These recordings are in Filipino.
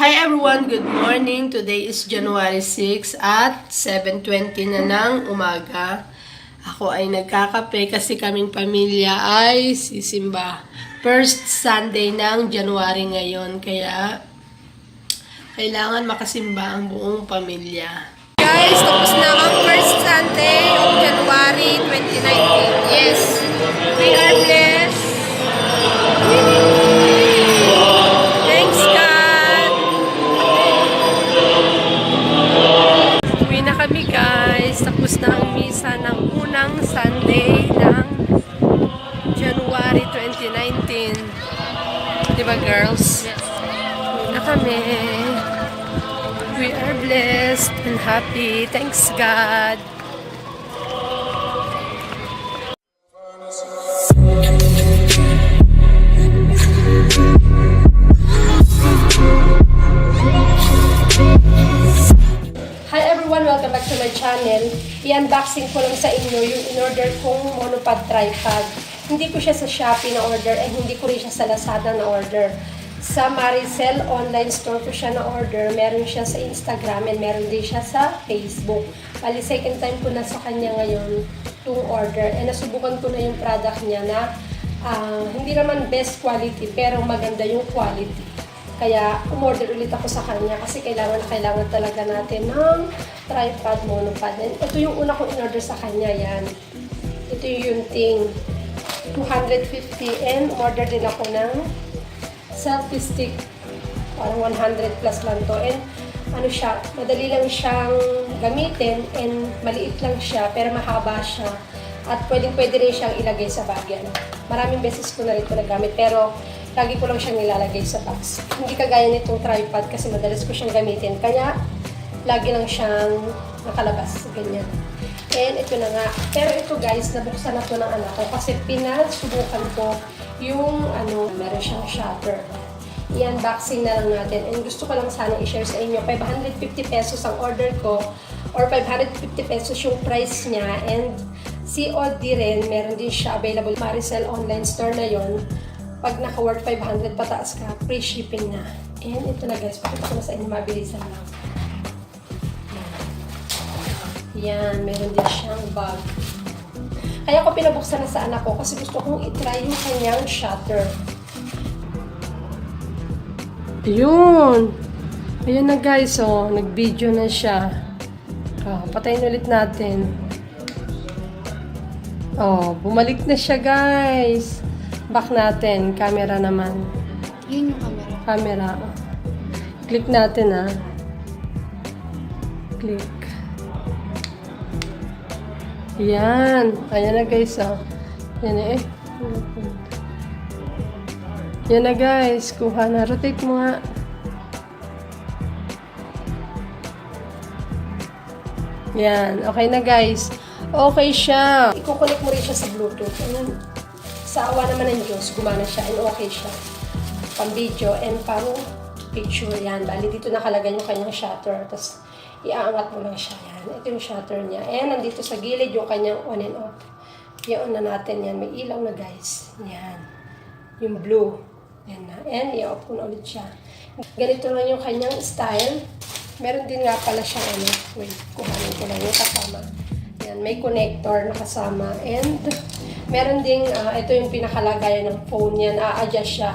Hi everyone! Good morning! Today is January 6 at 7:20 na ng umaga. Ako ay nagkakape kasi kaming pamilya ay sisimba. First Sunday ng January ngayon, kaya kailangan makasimba ang buong pamilya. Guys, tapos na ang first Sunday of January 2019. Yes, we are blessed. Thanks God! Uwi na kami guys. Tapos na ang misa ng unang Sunday ng January 2019. Diba girls? Yes. Uwi na kami. We are blessed and happy. Thanks God. Hi everyone! Welcome back to my channel. I-unboxing ko lang sa inyo yung in-order kong monopod tripod. Hindi ko siya sa Shopee na order and hindi ko rin siya sa Lazada na order. Sa Maricel online store ko siya na order. Meron siya sa Instagram and meron din siya sa Facebook. Bali, second time ko na sa kanya ngayon itong order. And nasubukan ko na yung product niya na hindi naman best quality pero maganda yung quality. Kaya umorder ulit ako sa kanya kasi kailangan talaga natin ng tripod, monopod. And ito yung una kong in-order sa kanya, yan. Ito yung Yunting 250 and order din ako ng selfie stick. Parang 100 plus lang to. And ano siya, madali lang siyang gamitin and maliit lang siya pero mahaba siya. At pwede rin siyang ilagay sa bag. Maraming beses ko na rin ito nagamit pero lagi ko lang siyang nilalagay sa box. Hindi kagaya nitong tripod kasi madalas ko siyang gamitin. Kaya lagi lang siyang nakalabas. Ganyan. And ito na nga. Pero ito guys, nabuksan na ito ng anak ko kasi pinasubukan ko yung meron siyang shutter. I-unboxing na lang natin. And gusto ko lang sana i-share sa inyo. 550 pesos ang order ko or 550 pesos yung price niya. And COD rin, meron din siya available. Maricel online store na yon. Pag naka-worth 500 pataas ka, free shipping na. And ito na guys, pakita ko na sa inyo, mabilisan lang. Yan, meron din siyang bag. Kaya ko pinabuksan na sa anak ko kasi gusto kong itry yung kanyang shutter. Ayun! Ayun na guys, oh. Nag-video na siya. Oh, patayin ulit natin. Oh, bumalik na siya guys. Back natin. Camera naman. Yun yung camera. Camera. Click natin Click. Yan. Ayan na guys Yan na Yan na guys. Kuha na. Rotate mo nga. Yan. Okay na guys. Okay siya. Iko-connect mo rin siya sa Bluetooth. Ayan. Sa awa naman ng Diyos, gumana siya and okay siya. Pang video and pang picture. Yan. Bali, dito nakalagay yung kanyang shutter. Tapos, iaangat mo lang siya. Yan. Ito yung shutter niya. And nandito sa gilid yung kanyang on and off. I-on na natin yan. May ilaw na guys. Yan. Yung blue. Yan na. And i-off ko na ulit siya. Ganito lang yung kanyang style. Meron din nga pala siyang wait, kuhanin ko lang yung kasama. Yan. May connector na kasama. And meron ding, ito yung pinakalagayan ng phone niya, na-adjust siya.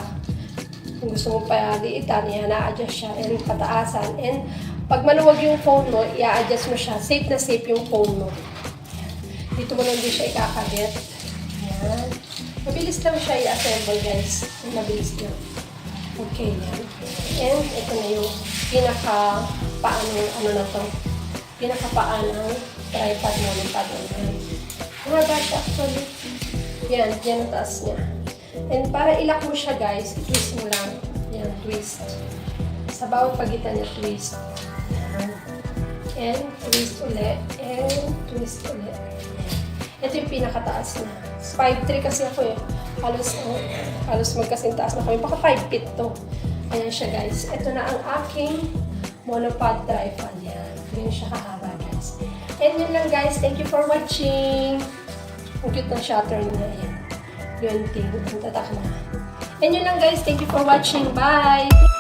Kung gusto mo pa liitan, yan, na-adjust siya, and pataasan. And pag maluwag yung phone mo, i-adjust mo siya. Safe na safe yung phone mo. Yan. Dito mo lang din siya ikakabit. Yan. Mabilis lang siya i-assemble, guys. Mabilis lang. Okay, yan. And ito na yung pinakapaanong tripod mo ng padon. Mga siya actually. Yan ang taas niya. And para ilak mo siya guys, twist mo lang. Yan, twist. Sa bawat pagitan niya, twist. Yan. And twist ulit. And twist ulit. Ito yung pinakataas niya. 5'3" kasi ako Halos magkasing taas na kami. Baka 5 feet to. Ayan siya guys. Ito na ang aking monopod tripod. Yan. Yan siya kahaba guys. And yun lang guys. Thank you for watching. Ang cute ng shutter niya. Ayan. Yun, ang tatak na. And yun lang guys. Thank you for watching. Bye!